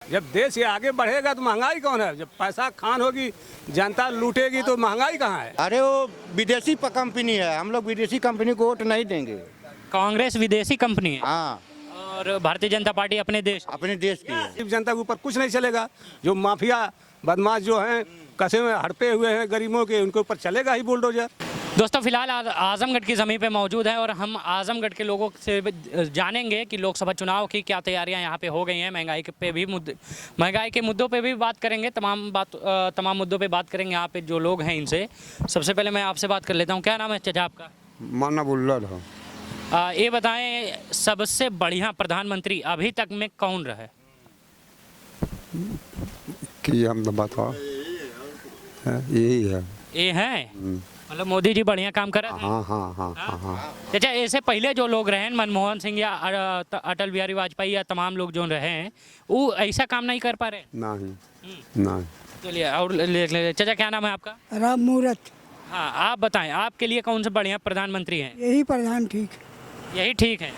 जब देश ये आगे बढ़ेगा तो महंगाई कौन है? जब पैसा खान होगी, जनता लूटेगी तो महंगाई कहाँ है? अरे वो विदेशी कंपनी है, हम लोग विदेशी कंपनी को वोट नहीं देंगे। कांग्रेस विदेशी कंपनी है हाँ, और भारतीय जनता पार्टी अपने देश। अपने देश की है। गरीब जनता के ऊपर कुछ नहीं चलेगा। जो माफिया बदमाश जो हैं, कसे में हड़पे हुए हैं गरीबों के, उनके ऊपर चलेगा ही बुलडोजर। दोस्तों फिलहाल आजमगढ़ की ज़मीन पे मौजूद है और हम आजमगढ़ के लोगों से जानेंगे कि लोकसभा चुनाव की क्या तैयारियां यहाँ पे हो गई हैं। महंगाई के मुद्दों पे भी बात करेंगे, तमाम मुद्दों पे बात करेंगे यहाँ पे जो लोग हैं इनसे। सबसे पहले मैं आपसे बात कर लेता हूँ, क्या नाम है चाचा आपका? माना बुल्लर हो ये बताएं, सबसे बढ़िया प्रधानमंत्री अभी तक में कौन रहे? कि हम तो बताओ, यही है। ये हैं मतलब मोदी जी बढ़िया काम कर रहे थे। हाँ हाँ हाँ हाँ हाँ। अच्छा, ऐसे पहले जो लोग रहे हैं, मनमोहन सिंह या अटल बिहारी वाजपेयी या तमाम लोग जो रहे हैं, वो ऐसा काम नहीं कर पा रहे। नहीं नहीं। चलिए और चाचा क्या नाम है आपका? राम मूरत। हाँ, आप बताएं आपके लिए कौन सा बढ़िया प्रधानमंत्री हैं? यही प्रधान ठीक। यही ठीक है।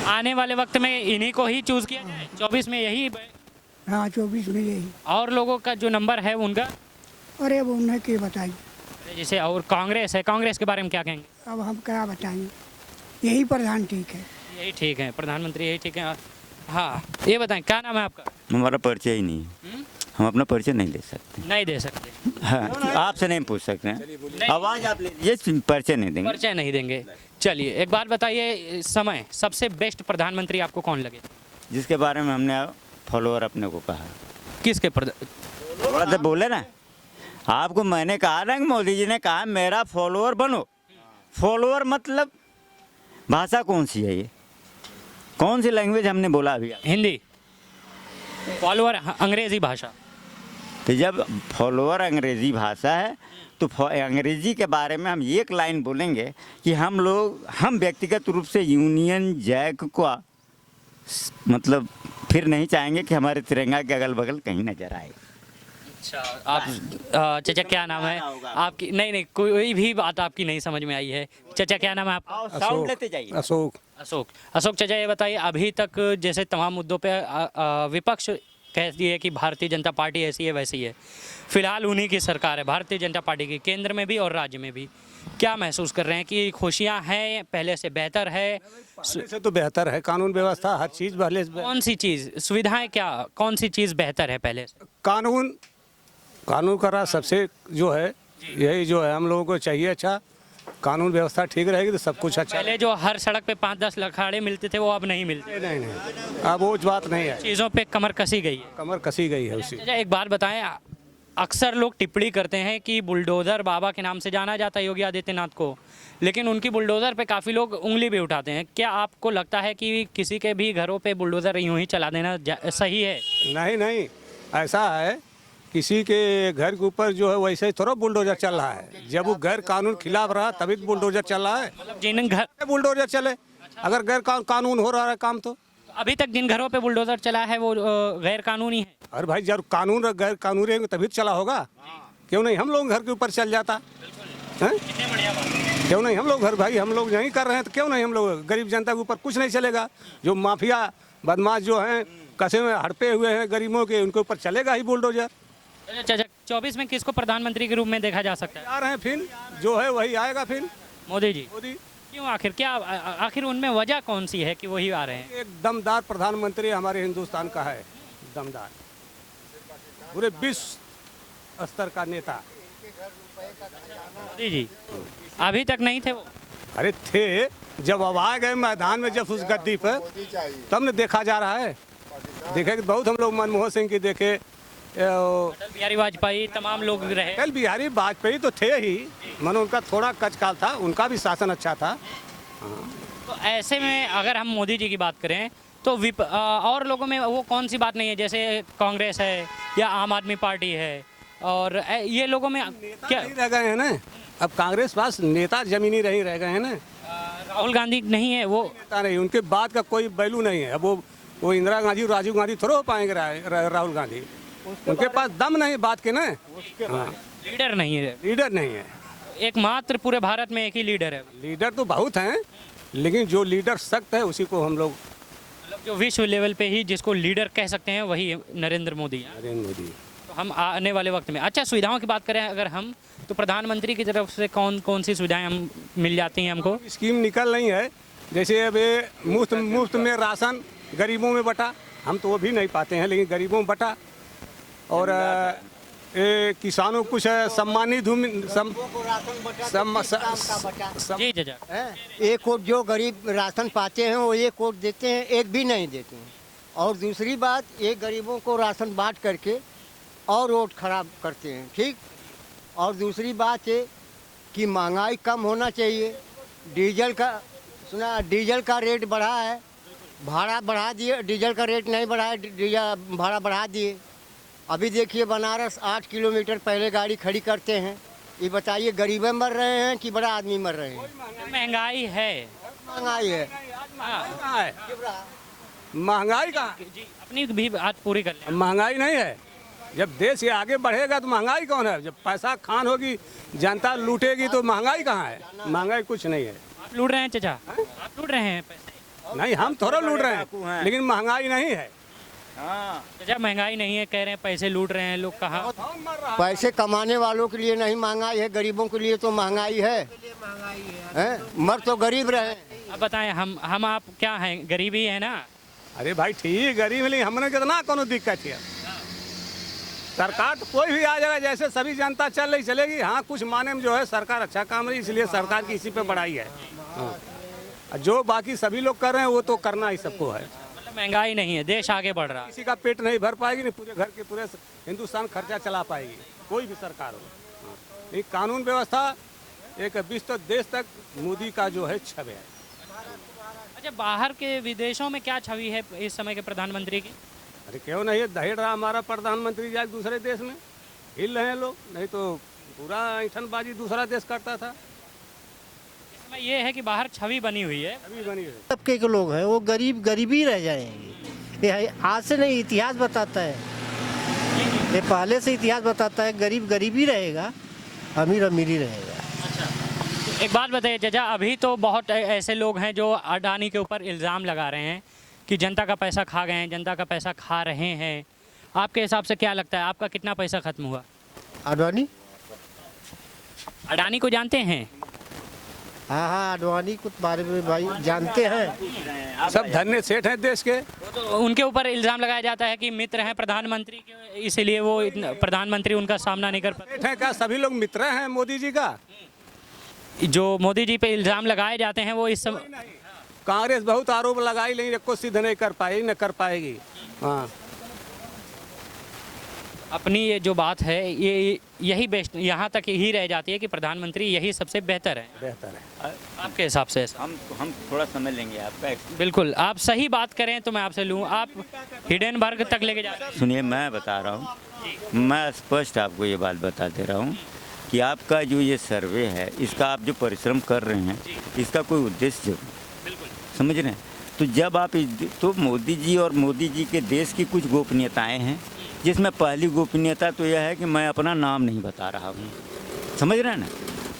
आने वाले वक्त में इन्हीं को ही चूज किया जाए, 24 में यही। हाँ, 24 में यही। और लोगों का जो नंबर है उनका, अरे वो उन्हें क्या बताइए। जैसे और कांग्रेस है, कांग्रेस के बारे में क्या कहेंगे? अब हम क्या बताएंगे, यही प्रधान ठीक है। यही ठीक है, प्रधानमंत्री यही ठीक है। हाँ, ये बताएं क्या नाम है आपका? हमारा परिचय ही नहीं है, हम अपना परिचय नहीं दे सकते। नहीं दे सकते। हाँ, आपसे नहीं पूछ सकते हैं। आवाज़ आप लीजिए, परिचय नहीं देंगे। परिचय नहीं देंगे। चलिए एक बात बताइए, इस समय सबसे बेस्ट प्रधानमंत्री आपको कौन लगे? जिसके बारे में हमने फॉलोअर अपने को कहा। किसके थोड़ा सा बोले ना, आपको मैंने कहा ना कि मोदी जी ने कहा मेरा फॉलोअर बनो। फॉलोअर मतलब भाषा कौन सी है? ये कौन सी लैंग्वेज हमने बोला अभी? हिंदी। फॉलोअर अंग्रेजी भाषा। तो जब फॉलोअर अंग्रेजी भाषा है तो अंग्रेजी के बारे में हम एक लाइन बोलेंगे कि हम व्यक्तिगत रूप से यूनियन जैक को मतलब फिर नहीं चाहेंगे कि हमारे तिरंगा के अगल बगल कहीं नजर आए। अच्छा, आप चाचा क्या नाम है आपकी? नहीं, कोई भी बात आपकी नहीं समझ में आई है। चाचा क्या नाम है आपका? साउंड लेते जाइए। अशोक चाचा ये बताइए, अभी तक जैसे तमाम मुद्दों पे विपक्ष कहती है कि भारतीय जनता पार्टी ऐसी है वैसी है, फिलहाल उन्हीं की सरकार है भारतीय जनता पार्टी की, केंद्र में भी और राज्य में भी। क्या महसूस कर रहे हैं कि खुशियां हैं, पहले से बेहतर है? पहले से तो बेहतर है, कानून व्यवस्था हर चीज़ पहले से। कौन सी चीज़, सुविधाएं क्या, कौन सी चीज़ बेहतर है पहले से? कानून का राज सबसे जो है, यही जो है हम लोगों को चाहिए। अच्छा कानून व्यवस्था ठीक रहेगी तो सब कुछ अच्छा। पहले जो हर सड़क पे 5-10 लखाड़े मिलते थे वो अब नहीं मिलते। नहीं, अब वो बात नहीं है। चीज़ों पे कमर कसी गई है। कमर कसी गई है उसी। अच्छा एक बात बताएं, अक्सर लोग टिप्पणी करते हैं कि बुलडोज़र बाबा के नाम से जाना जाता है योगी आदित्यनाथ को, लेकिन उनकी बुलडोज़र पे काफ़ी लोग उंगली भी उठाते हैं। क्या आपको लगता है कि किसी के भी घरों पे बुलडोज़र यूं ही चला देना सही है? नहीं, ऐसा है, किसी के घर के ऊपर जो है वैसे ही थोड़ा बुलडोजर चल रहा है। जब वो गैर कानून खिलाफ रहा तभी तो बुलडोजर चल रहा है। मतलब जिन घर बुलडोजर चले, अगर गैर कानून हो रहा है काम तो अभी तक जिन घरों पे बुलडोज़र चला है वो गैर कानूनी है। अरे भाई जब कानून गैर कानूनी रहेंगे तभी तो चला होगा। क्यों नहीं हम लोग घर के ऊपर चल जाता है? क्यों नहीं हम लोग घर, भाई हम लोग नहीं कर रहे हैं तो क्यों नहीं हम लोग? गरीब जनता के ऊपर कुछ नहीं चलेगा। जो माफिया बदमाश जो हैं, कसे में हड़पे हुए हैं गरीबों के, उनके ऊपर चलेगा ही बुलडोजर। अच्छा, 24 में किसको प्रधानमंत्री के रूप में देखा जा सकता है? आ रहे हैं फिर जो है वही आएगा फिर, मोदी जी। मोदी। क्यों, आखिर उनमें वजह कौन सी है कि वही आ रहे हैं? एक दमदार प्रधानमंत्री हमारे हिंदुस्तान का है, दमदार, पूरे विश्व स्तर का नेता। मोदी जी अभी तक नहीं थे वो? अरे थे, जब अब आ गए मैदान में, जब उस गद्दी पर, तब न देखा जा रहा है। देखे कि बहुत हम लोग मनमोहन सिंह की देखे, अटल बिहारी वाजपेयी, तमाम लोग रहे। अटल बिहारी वाजपेयी तो थे ही, मन उनका थोड़ा कचकाल था, उनका भी शासन अच्छा था। तो ऐसे में अगर हम मोदी जी की बात करें तो और लोगों में वो कौन सी बात नहीं है, जैसे कांग्रेस है या आम आदमी पार्टी है, और ये लोगों में क्या रह गए हैं ना? अब कांग्रेस पास नेता जमीनी रह गए हैं ना। राहुल गांधी नहीं है, वो नेता नहीं, उनके बाद का कोई वैल्यू नहीं है। अब वो इंदिरा गांधी, राजीव गांधी थोड़ा हो पाएंगे राहुल गांधी। उनके पास दम नहीं बात के ना। हाँ, लीडर नहीं है। लीडर नहीं है, एकमात्र पूरे भारत में एक ही लीडर है। लीडर तो बहुत हैं, लेकिन जो लीडर सख्त है उसी को हम लोग जो विश्व लेवल पे ही जिसको लीडर कह सकते हैं वही नरेंद्र मोदी हैं। नरेंद्र मोदी। तो हम आने वाले वक्त में अच्छा सुविधाओं की बात करें अगर हम तो प्रधानमंत्री की तरफ से कौन कौन सी सुविधाएं हम मिल जाती हैं हमको? स्कीम निकल रही है, जैसे अब ये मुफ्त में राशन गरीबों में बटा, हम तो वो भी नहीं पाते हैं, लेकिन गरीबों में बटा। और ये किसानों को कुछ सम्मानित जी जजा एक वोट जो गरीब राशन पाते हैं वो एक वोट देते हैं, एक भी नहीं देते हैं। और दूसरी बात, ये गरीबों को राशन बांट करके और वोट खराब करते हैं, ठीक। और दूसरी बात है कि महंगाई कम होना चाहिए। डीजल का रेट बढ़ा है, भाड़ा बढ़ा दिए, डीजल का रेट नहीं बढ़ा है, डीजल भाड़ा बढ़ा दिए। अभी देखिए बनारस 8 किलोमीटर पहले गाड़ी खड़ी करते हैं। ये बताइए गरीब मर रहे हैं कि बड़ा आदमी मर रहे हैं? महंगाई है, महंगाई है। कहाँ है? महंगाई कहाँ? जी अपनी भी बात पूरी कर लें। महंगाई नहीं है। जब देश ये आगे बढ़ेगा तो महंगाई कौन है? जब पैसा खान होगी, जनता लूटेगी, तो महंगाई कहाँ है? महंगाई कुछ नहीं है। आप लूट रहे हैं चाचा, आप लूट रहे हैं पैसे? नहीं, हम थोड़ा लूट रहे हैं, लेकिन महंगाई नहीं है। चाचा महंगाई नहीं है कह रहे हैं, पैसे लूट रहे हैं लोग। कहाँ? पैसे कमाने वालों के लिए नहीं महंगाई है, गरीबों के लिए तो महंगाई है। मर तो गरीब रहे। अब बताएं हम आप क्या हैं? गरीबी है ना। अरे भाई ठीक, गरीब नहीं, हमने कितना कोनो दिक्कत है। सरकार तो कोई भी आ जाएगा, जैसे सभी जनता चल रही चलेगी। हाँ, कुछ माने में जो है सरकार अच्छा काम रही, इसलिए सरकार की इसी पे बढ़ाई है। हाँ, जो बाकी सभी लोग कर रहे हैं वो तो करना ही सबको है। मतलब महंगाई नहीं है, देश आगे बढ़ रहा है। किसी का पेट नहीं भर पाएगी, नहीं पूरे घर के पूरे हिंदुस्तान खर्चा चला पाएगी, कोई भी सरकार हो। हाँ, ये कानून व्यवस्था एक विश्व देश तक मोदी का जो है छवि है। अच्छा बाहर के विदेशों में क्या छवि है इस समय के प्रधानमंत्री की? अरे क्यों नहीं, दहेड़ रहा हमारा प्रधानमंत्री जाए दूसरे देश में, हिल रहे हैं लोग। नहीं तो पूरा ऐठनबाजी दूसरा देश करता था। इस समय ये है कि बाहर छवि बनी हुई है। अभी बनी है। तबके के लोग हैं वो गरीबी रह जाएंगे। ये आज से नहीं, इतिहास बताता है, ये पहले से इतिहास बताता है। गरीब ही रहेगा, अमीर ही रहेगा। एक बात बताइए चाचा, अभी तो बहुत ऐसे लोग हैं जो अडानी के ऊपर इल्ज़ाम लगा रहे हैं कि जनता का पैसा खा गए हैं, जनता का पैसा खा रहे हैं। आपके हिसाब से क्या लगता है, आपका कितना पैसा खत्म हुआ? अडानी को जानते हैं? हाँ, अडवाणी के बारे में भाई जानते हैं। सब धन्य सेठ हैं देश के। तो उनके ऊपर इल्ज़ाम लगाया जाता है कि मित्र हैं प्रधानमंत्री के, इसीलिए वो प्रधानमंत्री उनका सामना नहीं कर पाते। सेठ हैं क्या? सभी लोग मित्र हैं मोदी जी का। जो मोदी जी पे इल्ज़ाम लगाए जाते हैं वो इस समय कांग्रेस बहुत आरोप लगाई, लेकिन एक को सिद्ध नहीं कर पाई, न कर पाएगी। हाँ, अपनी ये जो बात है ये यही बेस्ट यहाँ तक ही रह जाती है कि प्रधानमंत्री यही सबसे बेहतर है। बेहतर है आपके हिसाब से? हम थोड़ा समझ लेंगे आपका। बिल्कुल, आप सही बात करें तो मैं आपसे लूँ, आप हिडेनबर्ग तक लेके जा रहे हैं। सुनिए, मैं बता रहा हूँ, मैं स्पष्ट आपको ये बात बता दे रहा हूँ कि आपका जो ये सर्वे है, इसका आप जो परिश्रम कर रहे हैं, इसका कोई उद्देश्य बिल्कुल समझ रहे हैं। तो जब आप तो मोदी जी और मोदी जी के देश की कुछ गोपनीयताएं हैं, जिसमें पहली गोपनीयता तो यह है कि मैं अपना नाम नहीं बता रहा हूँ, समझ रहे हैं ना।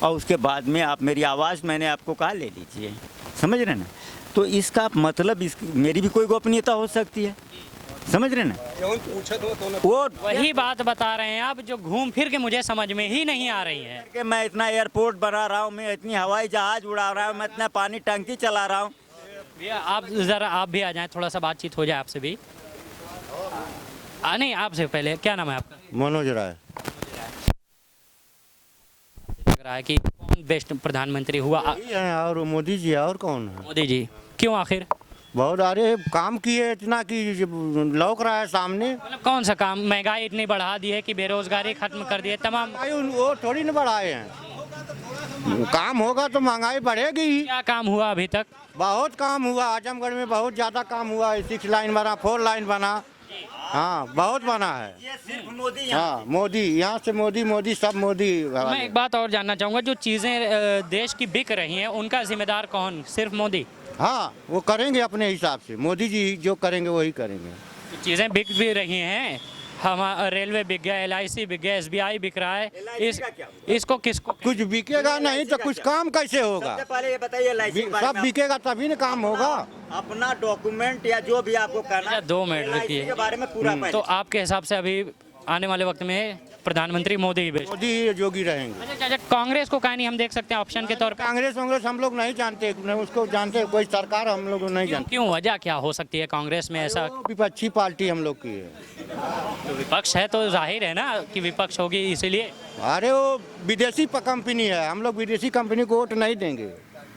और उसके बाद में आप मेरी आवाज़ मैंने आपको कहा ले लीजिए, समझ रहे हैं ना। तो इसका मतलब मेरी भी कोई गोपनीयता हो सकती है, समझ रहे हैं ना। वो वही बात बता रहे हैं आप जो घूम फिर के मुझे समझ में ही नहीं आ रही है। कि मैं इतना एयरपोर्ट बना रहा हूँ, मैं इतनी हवाई जहाज उड़ा रहा हूँ, मैं इतना पानी टंकी चला रहा हूँ। भैया आप ज़रा आप भी आ जाएं, थोड़ा सा बातचीत हो जाए आपसे भी। नहीं, आपसे पहले क्या नाम है आपका? मनोज राय। लग रहा है कि कौन बेस्ट प्रधानमंत्री हुआ? और मोदी जी, और कौन है? मोदी जी। क्यों आखिर? बहुत सारे काम किए, इतना कि लौक रहा है सामने। मतलब कौन सा काम? महंगाई इतनी बढ़ा दी है कि बेरोजगारी खत्म कर दी है तमाम। वो थोड़ी न बढ़ाए हैं, काम होगा तो महंगाई बढ़ेगी ही। क्या काम हुआ अभी तक? बहुत काम हुआ, आजमगढ़ में बहुत ज़्यादा काम हुआ। 6 लाइन बना, 4 लाइन बना, हाँ बहुत बना है। ये सिर्फ मोदी हाँ, मोदी यहाँ से मोदी सब मोदी। मैं एक बात और जानना चाहूँगा, जो चीज़ें देश की बिक रही हैं उनका जिम्मेदार कौन? सिर्फ मोदी? हाँ, वो करेंगे अपने हिसाब से, मोदी जी जो करेंगे वही करेंगे। चीज़ें बिक भी रही हैं, हम रेलवे बिक गया, LIC बिक गया, SBI बिक रहा है। इस इसको किसको कुछ बिकेगा नहीं तो कुछ काम कैसे होगा? सबसे पहले ये बताइए LIC के बारे सब में आप बिकेगा तभी ना काम होगा। अपना डॉक्यूमेंट या जो भी आपको करना अच्छा, 2 मिनट LIC रुकिए। के बारे में पूरा तो आपके हिसाब से अभी आने वाले वक्त में प्रधानमंत्री मोदी ही बेस्ट। मोदी ही योगी रहेंगे। अच्छा चाचा, कांग्रेस को कहीं नहीं हम देख सकते हैं ऑप्शन के तौर पर? कांग्रेस कांग्रेस हम लोग नहीं जानते, नहीं उसको जानते, कोई सरकार हम लोग नहीं जानते। क्यों, वजह क्या हो सकती है कांग्रेस में ऐसा? वो विपक्षी पार्टी हम लोग की है। तो विपक्ष है तो जाहिर है ना कि विपक्ष होगी, इसीलिए। अरे वो विदेशी कंपनी है, हम लोग विदेशी कंपनी को वोट नहीं देंगे।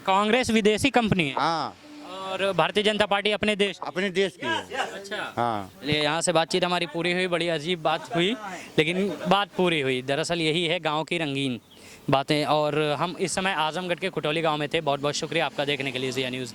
कांग्रेस विदेशी कंपनी है हाँ, और भारतीय जनता पार्टी अपने देश। अपने देश की है। अच्छा, हाँ, चलिए यहाँ से बातचीत हमारी पूरी हुई। बड़ी अजीब बात हुई लेकिन बात पूरी हुई। दरअसल यही है गांव की रंगीन बातें। और हम इस समय आजमगढ़ के खुटौली गांव में थे। बहुत बहुत शुक्रिया आपका देखने के लिए ज़िया न्यूज़।